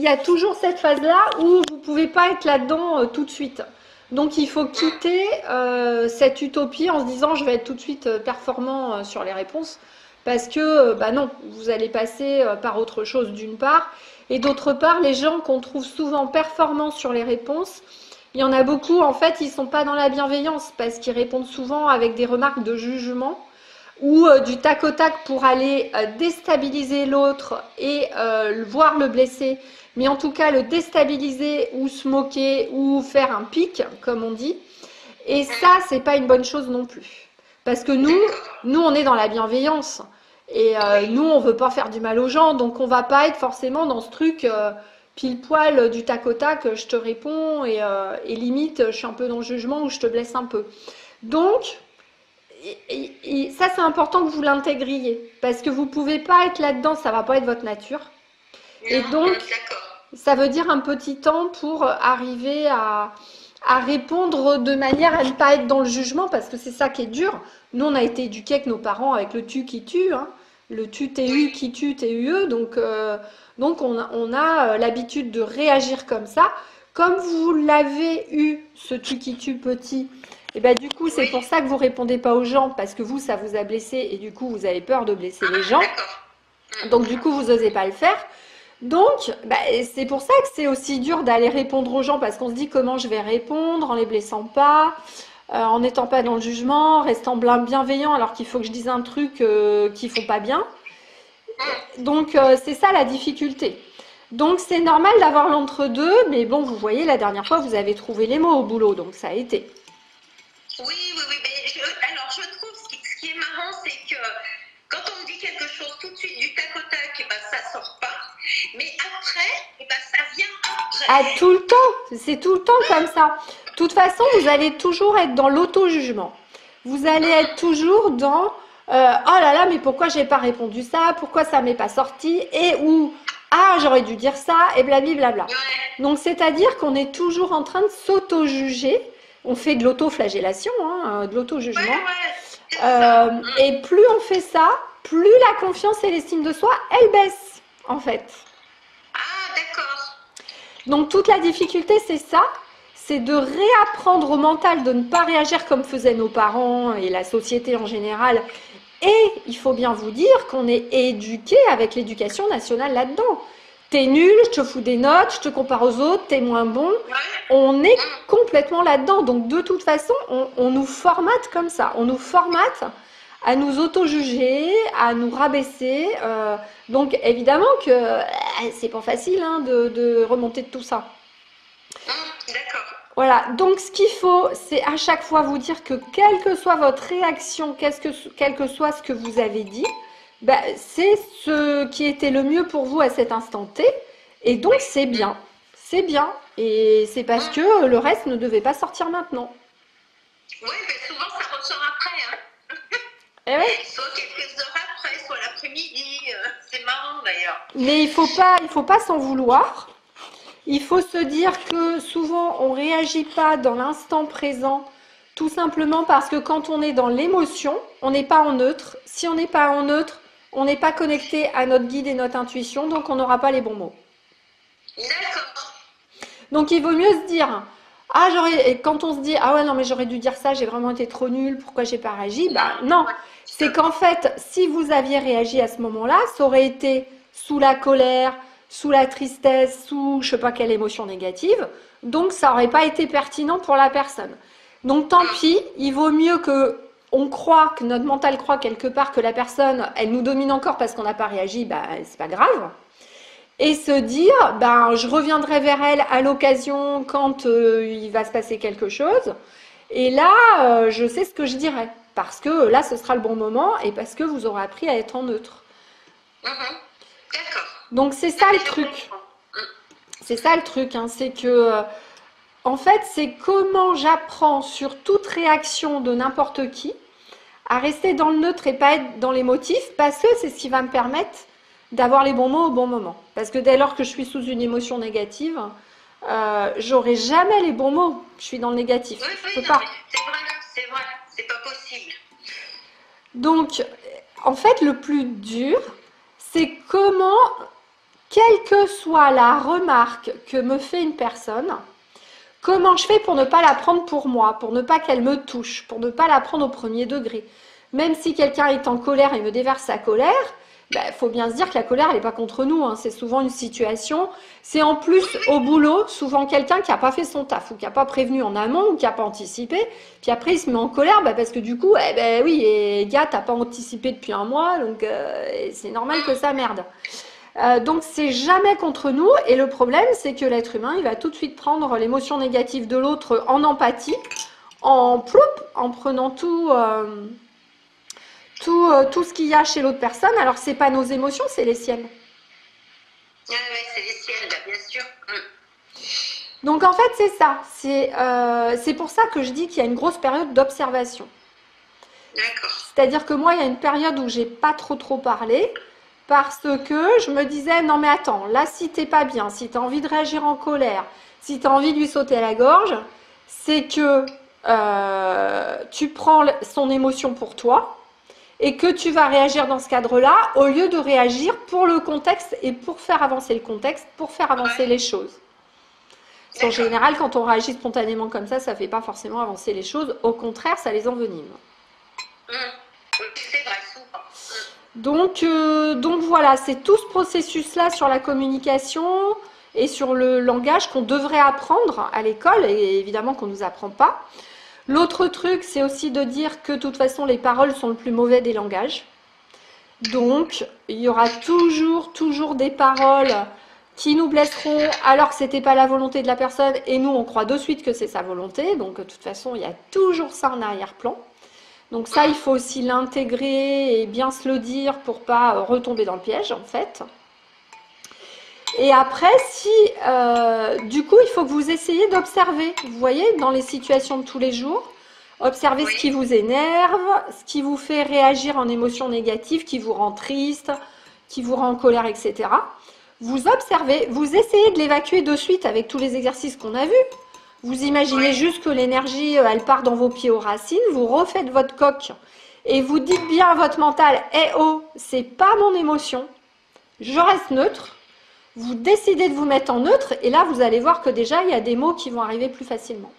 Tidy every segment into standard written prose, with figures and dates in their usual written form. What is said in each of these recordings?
y a toujours cette phase-là où vous ne pouvez pas être là-dedans tout de suite. Donc il faut quitter cette utopie en se disant je vais être tout de suite performant sur les réponses. Parce que, bah non, vous allez passer par autre chose d'une part. Et d'autre part, les gens qu'on trouve souvent performants sur les réponses, il y en a beaucoup, en fait, ils ne sont pas dans la bienveillance parce qu'ils répondent souvent avec des remarques de jugement ou du tac au tac pour aller déstabiliser l'autre et voire le blesser, mais en tout cas le déstabiliser ou se moquer ou faire un pic, comme on dit. Et ça, c'est pas une bonne chose non plus. Parce que nous on est dans la bienveillance. Et nous, on veut pas faire du mal aux gens, donc on va pas être forcément dans ce truc pile poil du tac au tac, je te réponds et limite, je suis un peu dans le jugement ou je te blesse un peu. Donc, ça, c'est important que vous l'intégriez parce que vous pouvez pas être là-dedans, ça va pas être votre nature. Et donc, ça veut dire un petit temps pour arriver à répondre de manière à ne pas être dans le jugement parce que c'est ça qui est dur. Nous, on a été éduqués avec nos parents avec le tu qui tue, hein. Le tu tu qui tue tue, donc on a l'habitude de réagir comme ça. Comme vous l'avez eu, ce tu qui tue petit, et ben du coup, c'est pour ça que vous répondez pas aux gens parce que vous, ça vous a blessé et du coup, vous avez peur de blesser les gens. Donc du coup, vous n'osez pas le faire. Donc, bah, c'est pour ça que c'est aussi dur d'aller répondre aux gens parce qu'on se dit comment je vais répondre en les blessant pas, en n'étant pas dans le jugement, restant bienveillant alors qu'il faut que je dise un truc qu'ils font pas bien. Donc, c'est ça la difficulté. Donc, c'est normal d'avoir l'entre-deux, mais bon, vous voyez, la dernière fois, vous avez trouvé les mots au boulot, donc ça a été. Oui, mais alors je trouve ce qui est marrant, c'est que quand on me dit quelque chose tout de suite du tac au tac, et ben, ça sort pas. Mais après, et ben, ça vient après. Ah, tout le temps, c'est tout le temps comme ça. De toute façon, vous allez toujours être dans l'auto-jugement. Vous allez être toujours dans oh là là, mais pourquoi j'ai pas répondu ça? Pourquoi ça m'est pas sorti? Et ou ah, j'aurais dû dire ça, et blablabla. Ouais. Donc, c'est-à-dire qu'on est toujours en train de s'auto-juger. On fait de l'auto-flagellation, hein, de l'auto-jugement. Et plus on fait ça, plus la confiance et l'estime de soi, elle baisse, en fait. Ah, d'accord. Donc toute la difficulté, c'est ça, c'est de réapprendre au mental de ne pas réagir comme faisaient nos parents et la société en général. Et il faut bien vous dire qu'on est éduqué avec l'éducation nationale là-dedans. T'es nul, je te fous des notes, je te compare aux autres, t'es moins bon. On est complètement là-dedans. Donc de toute façon, on nous formate comme ça. On nous formate à nous auto-juger, à nous rabaisser. Donc évidemment que c'est pas facile hein, de remonter de tout ça. D'accord. Voilà, donc ce qu'il faut, c'est à chaque fois vous dire que quelle que soit votre réaction, quel que soit ce que vous avez dit, bah, c'est ce qui était le mieux pour vous à cet instant T. Et donc c'est bien, c'est bien. Et c'est parce que le reste ne devait pas sortir maintenant. Oui, mais souvent ça ressort après. Hein. Et ouais. Soit quelques heures après, soit l'après-midi. C'est marrant d'ailleurs. Mais il faut pas s'en vouloir. Il faut se dire que souvent on réagit pas dans l'instant présent, tout simplement parce que quand on est dans l'émotion, on n'est pas en neutre. Si on n'est pas en neutre, on n'est pas connecté à notre guide et notre intuition, donc on n'aura pas les bons mots. D'accord. Donc il vaut mieux se dire, ah et quand on se dit, ah ouais non mais j'aurais dû dire ça, j'ai vraiment été trop nulle, pourquoi j'ai pas réagi? Bah non, c'est qu'en fait, si vous aviez réagi à ce moment-là, ça aurait été sous la colère, sous la tristesse, sous je sais pas quelle émotion négative, donc ça n'aurait pas été pertinent pour la personne. Donc tant pis, il vaut mieux que notre mental croit quelque part que la personne, elle nous domine encore parce qu'on n'a pas réagi, bah c'est pas grave. Et se dire, ben je reviendrai vers elle à l'occasion quand il va se passer quelque chose. Et là, je sais ce que je dirai. Parce que là, ce sera le bon moment et parce que vous aurez appris à être en neutre. D'accord. Donc c'est ça le truc. C'est ça le truc, hein, c'est que en fait, c'est comment j'apprends sur toute réaction de n'importe qui à rester dans le neutre et pas être dans l'émotif parce que c'est ce qui va me permettre d'avoir les bons mots au bon moment. Parce que dès lors que je suis sous une émotion négative, j'aurai jamais les bons mots. Je suis dans le négatif. Je peux pas. C'est pas possible. Donc, en fait, le plus dur, c'est quelle que soit la remarque que me fait une personne, comment je fais pour ne pas la prendre pour moi, pour ne pas qu'elle me touche, pour ne pas la prendre au premier degré. Même si quelqu'un est en colère et me déverse sa colère, faut bien se dire que la colère, elle n'est pas contre nous, hein. C'est souvent une situation. C'est en plus au boulot, souvent quelqu'un qui n'a pas fait son taf, ou qui n'a pas prévenu en amont, ou qui n'a pas anticipé. Puis après, il se met en colère, parce que du coup, oui, et gars, t'as pas anticipé depuis un mois, donc c'est normal que ça merde. Donc c'est jamais contre nous, et le problème, c'est que l'être humain, il va tout de suite prendre l'émotion négative de l'autre en empathie, en prenant tout ce qu'il y a chez l'autre personne, alors c'est pas nos émotions, c'est les siennes. Oui, c'est les siennes, bien sûr. Donc en fait c'est ça, c'est pour ça que je dis qu'il y a une grosse période d'observation. D'accord. C'est-à-dire que moi il y a une période où j'ai pas trop parlé, parce que je me disais non mais attends, là si t'es pas bien, si t'as envie de réagir en colère, si t'as envie de lui sauter à la gorge, c'est que tu prends son émotion pour toi, et que tu vas réagir dans ce cadre-là, au lieu de réagir pour le contexte et pour faire avancer le contexte, pour faire avancer les choses. En général, quand on réagit spontanément comme ça ne fait pas forcément avancer les choses. Au contraire, ça les envenime. C'est vrai, souvent. Donc voilà, c'est tout ce processus-là sur la communication et sur le langage qu'on devrait apprendre à l'école, et évidemment qu'on ne nous apprend pas. L'autre truc, c'est aussi de dire que de toute façon, les paroles sont le plus mauvais des langages. Donc, il y aura toujours des paroles qui nous blesseront alors que ce n'était pas la volonté de la personne, et nous, on croit de suite que c'est sa volonté. Donc, de toute façon, il y a toujours ça en arrière-plan. Donc ça, il faut aussi l'intégrer et bien se le dire pour pas retomber dans le piège, en fait. Et après, du coup, il faut que vous essayiez d'observer, vous voyez, dans les situations de tous les jours, observez ce qui vous énerve, ce qui vous fait réagir en émotions négatives, qui vous rend triste, qui vous rend en colère, etc. Vous observez, vous essayez de l'évacuer de suite avec tous les exercices qu'on a vus. Vous imaginez juste que l'énergie, elle part dans vos pieds aux racines, vous refaites votre coque et vous dites bien à votre mental, oh, c'est pas mon émotion, je reste neutre. Vous décidez de vous mettre en neutre et là, vous allez voir que déjà, il y a des mots qui vont arriver plus facilement.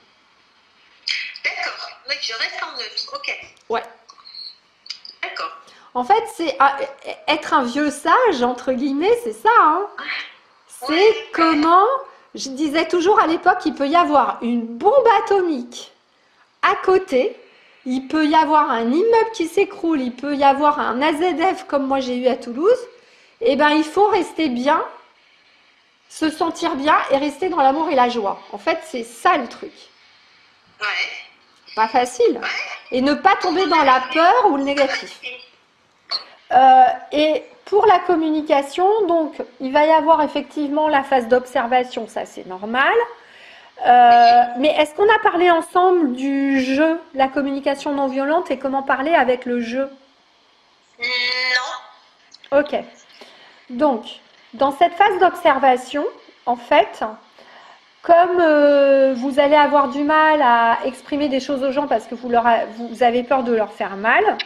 D'accord, oui, je reste en neutre, ok. Ouais. D'accord. En fait, c'est être un vieux sage, entre guillemets, c'est ça. Hein. C'est comment, je disais toujours à l'époque, il peut y avoir une bombe atomique à côté, il peut y avoir un immeuble qui s'écroule, il peut y avoir un AZF comme moi j'ai eu à Toulouse. Eh bien, il faut rester bien, se sentir bien et rester dans l'amour et la joie. En fait, c'est ça le truc. Ouais. Pas facile. Ouais. Et ne pas tomber dans la peur ou le négatif. Et pour la communication, donc, il va y avoir effectivement la phase d'observation, ça c'est normal. Mais est-ce qu'on a parlé ensemble du jeu, la communication non violente et comment parler avec le jeu? Non. Ok. Donc, dans cette phase d'observation, en fait, comme vous allez avoir du mal à exprimer des choses aux gens parce que vous avez peur de leur faire mal,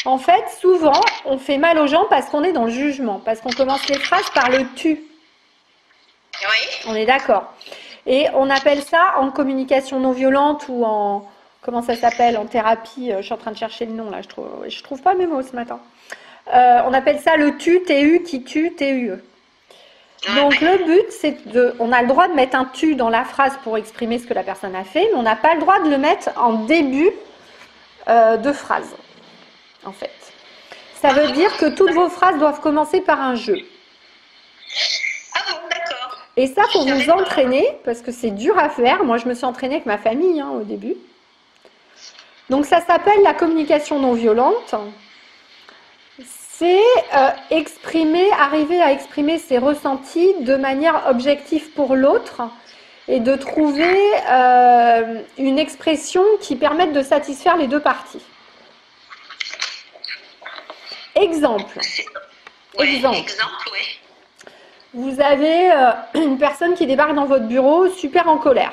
en fait, souvent, on fait mal aux gens parce qu'on est dans le jugement, parce qu'on commence les phrases par le tu. Oui. On est d'accord. Et on appelle ça en communication non violente ou en, comment ça s'appelle, en thérapie, je suis en train de chercher le nom là, je trouve pas mes mots ce matin. On appelle ça le tu, tu, qui tue, tue. Donc le but, c'est on a le droit de mettre un tu dans la phrase pour exprimer ce que la personne a fait, mais on n'a pas le droit de le mettre en début de phrase, en fait. Ça veut dire que toutes vos phrases doivent commencer par un je. Ah bon, d'accord. Et ça, pour vous entraîner, parce que c'est dur à faire. Moi, je me suis entraînée avec ma famille au début. Donc ça s'appelle la communication non violente. C'est arriver à exprimer ses ressentis de manière objective pour l'autre et de trouver une expression qui permette de satisfaire les deux parties. Exemple. Exemple, oui. Vous avez une personne qui débarque dans votre bureau super en colère.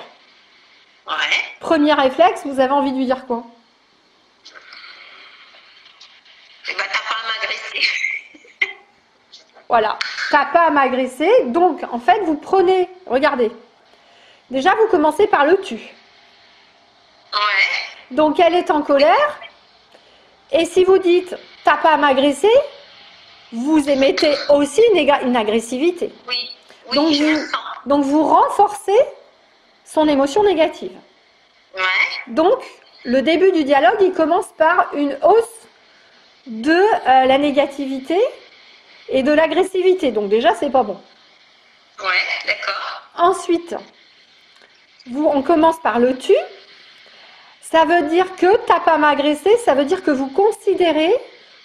Ouais. Premier réflexe, vous avez envie de lui dire quoi? Eh ben, t'as pas à m'agresser. Voilà. t'as pas à m'agresser. Donc, en fait, vous prenez, regardez. Déjà, vous commencez par le tu. Ouais. Donc, elle est en colère. Et si vous dites, t'as pas à m'agresser, vous émettez aussi une agressivité. Oui. Oui, Donc, vous renforcez son émotion négative. Ouais. Donc, le début du dialogue, il commence par une hausse de la négativité et de l'agressivité. Donc déjà, c'est pas bon. Ouais, d'accord. Ensuite, on commence par le tu. Ça veut dire que t'as pas m'agresser, ça veut dire que vous considérez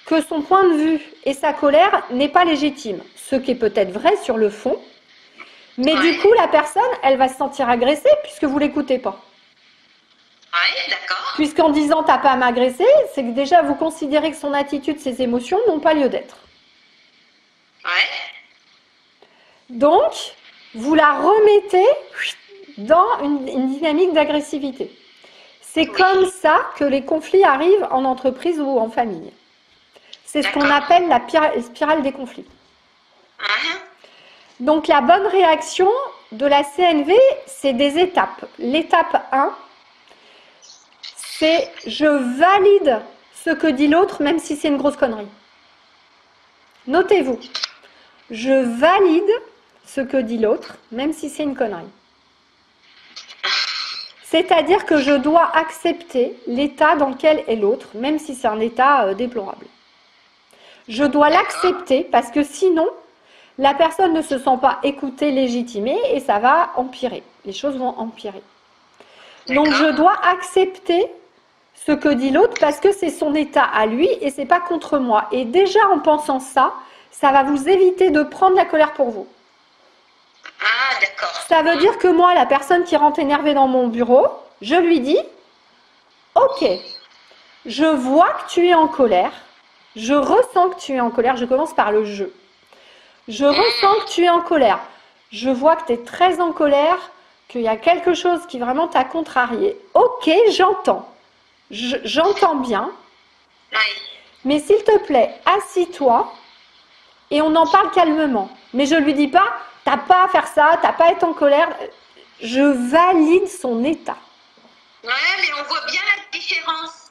que son point de vue et sa colère n'est pas légitime. Ce qui est peut-être vrai sur le fond. Mais du coup, la personne, elle va se sentir agressée puisque vous l'écoutez pas. Ouais, d'accord. Puisqu'en disant t'as pas à m'agresser, c'est que déjà vous considérez que son attitude, ses émotions n'ont pas lieu d'être. Ouais. Donc, vous la remettez dans une dynamique d'agressivité. C'est comme ça que les conflits arrivent en entreprise ou en famille. C'est ce qu'on appelle la spirale des conflits. Donc, la bonne réaction de la CNV, c'est des étapes. L'étape 1, c'est je valide ce que dit l'autre, même si c'est une grosse connerie. Notez-vous, je valide ce que dit l'autre, même si c'est une connerie. C'est-à-dire que je dois accepter l'état dans lequel est l'autre, même si c'est un état déplorable. Je dois l'accepter parce que sinon, la personne ne se sent pas écoutée, légitimée et ça va empirer. Les choses vont empirer. Donc je dois accepter ce que dit l'autre parce que c'est son état à lui et c'est pas contre moi. Et déjà en pensant ça, ça va vous éviter de prendre la colère pour vous. Ah, d'accord. Ça veut dire que moi, la personne qui rentre énervée dans mon bureau, je lui dis « Ok, je vois que tu es en colère, je ressens que tu es en colère, je commence par le « je ». Je ressens que tu es en colère, je vois que tu es très en colère, qu'il y a quelque chose qui vraiment t'a contrarié. Ok, j'entends, j'entends bien, mais s'il te plaît, assis-toi et on en parle calmement. Mais je ne lui dis pas « T'as pas à faire ça, t'as pas à être en colère ». Je valide son état. Ouais, mais on voit bien la différence.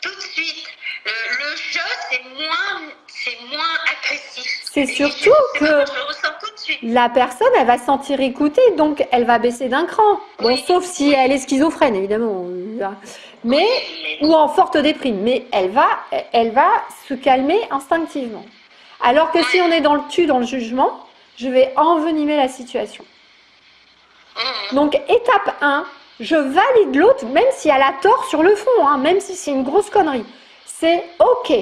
Tout de suite. Le jeu, c'est moins agressif. C'est surtout que je le ressens tout de suite. La personne, elle va se sentir écoutée, donc elle va baisser d'un cran. Bon, oui, sauf si elle est schizophrène, évidemment. Mais, ou en forte déprime. Mais elle va se calmer instinctivement. Alors que si on est dans le tu, dans le jugement, je vais envenimer la situation. Donc, étape 1, je valide l'autre, même si elle a tort sur le fond, hein, même si c'est une grosse connerie. C'est ok,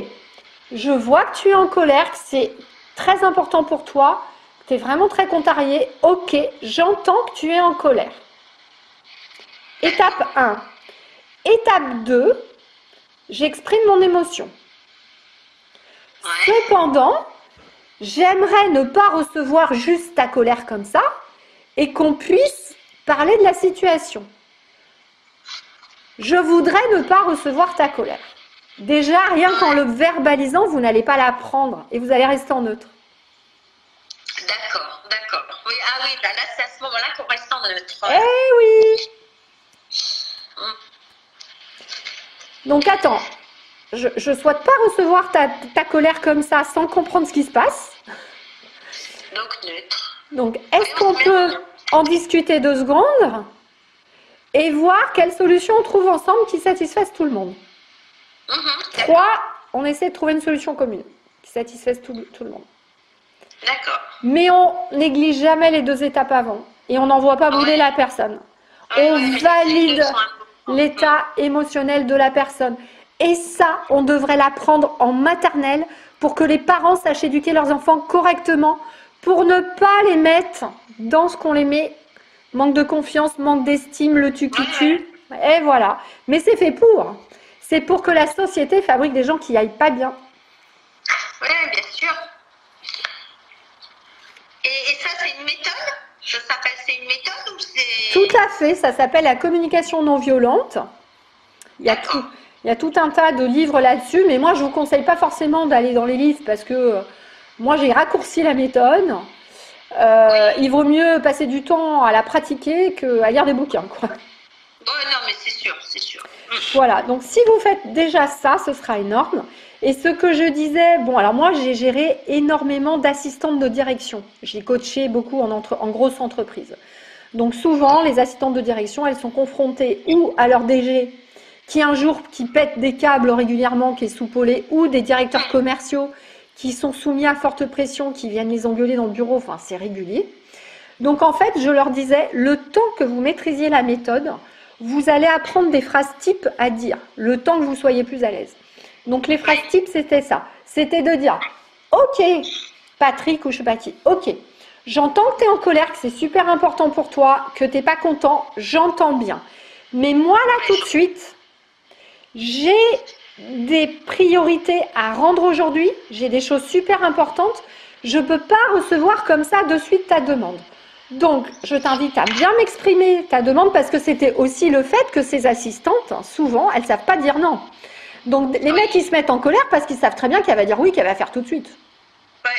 je vois que tu es en colère, que c'est très important pour toi, que tu es vraiment très contrarié. Ok, j'entends que tu es en colère. Étape 1. Étape 2, j'exprime mon émotion. Cependant, j'aimerais ne pas recevoir juste ta colère comme ça et qu'on puisse parler de la situation. Je voudrais ne pas recevoir ta colère. Déjà, rien qu'en le verbalisant, vous n'allez pas la prendre et vous allez rester en neutre. D'accord, d'accord. Oui, ah oui, là c'est à ce moment-là qu'on reste en neutre. Eh oui. Donc attends, je ne souhaite pas recevoir ta colère comme ça sans comprendre ce qui se passe. Donc neutre. Donc est-ce qu'on peut en discuter 2 secondes et voir quelle solution on trouve ensemble qui satisfasse tout le monde. 3, on essaie de trouver une solution commune qui satisfasse tout le monde. D'accord. Mais on néglige jamais les 2 étapes avant et on n'envoie pas bouler la personne. On valide l'état émotionnel de la personne. Et ça, on devrait l'apprendre en maternelle pour que les parents sachent éduquer leurs enfants correctement pour ne pas les mettre dans ce qu'on les met. Manque de confiance, manque d'estime, le tu qui tue. Et voilà. Mais c'est fait pour. C'est pour que la société fabrique des gens qui aillent pas bien. Oui, bien sûr. Et ça, c'est une méthode? C'est une méthode ou c'est... Tout à fait. Ça s'appelle la communication non violente. Il y a tout un tas de livres là-dessus. Mais moi, je ne vous conseille pas forcément d'aller dans les livres parce que Moi, j'ai raccourci la méthode. Il vaut mieux passer du temps à la pratiquer qu'à lire des bouquins, quoi. Ouais, non, mais c'est sûr, c'est sûr. Voilà, donc si vous faites déjà ça, ce sera énorme. Et ce que je disais, bon, alors moi, j'ai géré énormément d'assistantes de direction. J'ai coaché beaucoup en grosse entreprise. Donc souvent, les assistantes de direction, elles sont confrontées ou à leur DG, qui pète des câbles régulièrement, qui est soupolé, ou des directeurs commerciaux qui sont soumis à forte pression, qui viennent les engueuler dans le bureau, enfin c'est régulier. Donc en fait, je leur disais, le temps que vous maîtrisiez la méthode, vous allez apprendre des phrases types à dire, le temps que vous soyez plus à l'aise. Donc les phrases types, c'était ça. C'était de dire, ok, Patrick ou je sais pas qui, ok, j'entends que tu es en colère, que c'est super important pour toi, que tu n'es pas content, j'entends bien. Mais moi là tout de suite, j'ai des priorités à rendre aujourd'hui, j'ai des choses super importantes, je ne peux pas recevoir comme ça de suite ta demande. Donc, je t'invite à bien m'exprimer ta demande parce que c'était aussi le fait que ces assistantes, souvent, elles ne savent pas dire non. Donc, les mecs, ils se mettent en colère parce qu'ils savent très bien qu'elle va dire oui, qu'elle va faire tout de suite. Ouais,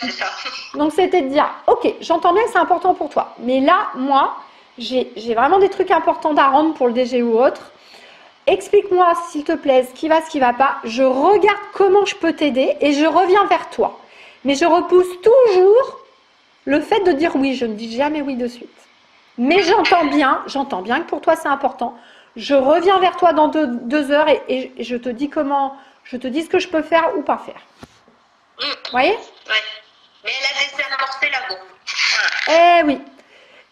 c'est ça. Donc, c'était de dire, ok, j'entends bien que c'est important pour toi. Mais là, moi, j'ai vraiment des trucs importants à rendre pour le DG ou autre. Explique-moi, s'il te plaît, ce qui va pas. Je regarde comment je peux t'aider et je reviens vers toi. Mais je repousse toujours le fait de dire oui. Je ne dis jamais oui de suite. Mais j'entends bien que pour toi, c'est important. Je reviens vers toi dans 2 heures et je te dis ce que je peux faire ou pas faire. Vous voyez? Ouais. Mais elle a désamorcé la bombe. Voilà. Eh oui.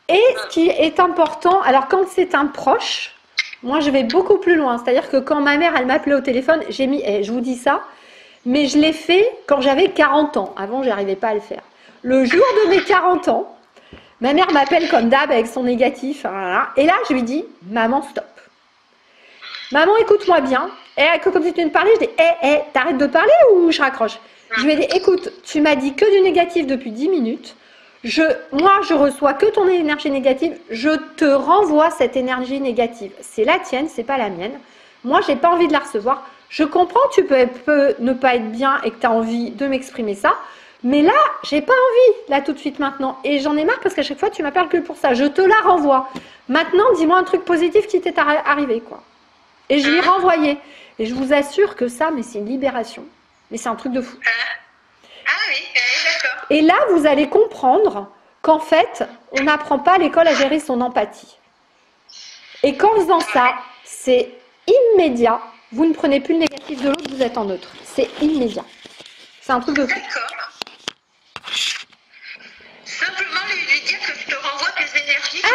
Et ce qui est important, alors quand c'est un proche, moi, je vais beaucoup plus loin. C'est-à-dire que quand ma mère, elle m'appelait au téléphone, j'ai mis, je vous dis ça, mais je l'ai fait quand j'avais 40 ans. Avant, je n'arrivais pas à le faire. Le jour de mes 40 ans, ma mère m'appelle comme d'hab avec son négatif. Et là, je lui dis, maman, stop. Maman, écoute-moi bien. Et comme tu viens de parler, je dis, t'arrêtes de parler ou je raccroche? Je lui ai dit, écoute, tu m'as dit que du négatif depuis 10 minutes. Moi, je reçois que ton énergie négative. Je te renvoie cette énergie négative. C'est la tienne, c'est pas la mienne. Moi, j'ai pas envie de la recevoir. Je comprends que tu peux ne pas être bien et que tu as envie de m'exprimer ça. Mais là, j'ai pas envie, là, tout de suite, maintenant. Et j'en ai marre parce qu'à chaque fois, tu m'appelles que pour ça. Je te la renvoie. Maintenant, dis-moi un truc positif qui t'est arrivé, quoi. Et je lui ai renvoyé. Et je vous assure que ça, mais c'est une libération. Mais c'est un truc de fou. Ah oui, d'accord. Et là, vous allez comprendre qu'en fait, on n'apprend pas à l'école à gérer son empathie. Et qu'en faisant ça, c'est immédiat. Vous ne prenez plus le négatif de l'autre, vous êtes en neutre. C'est immédiat. C'est un truc de fou. D'accord. Simplement lui dire que je te renvoie tes énergies. Ah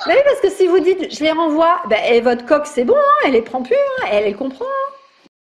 mais oui, parce que si vous dites je les renvoie, et votre coque c'est bon, hein, elle les prend plus, hein, elle comprend. Hein.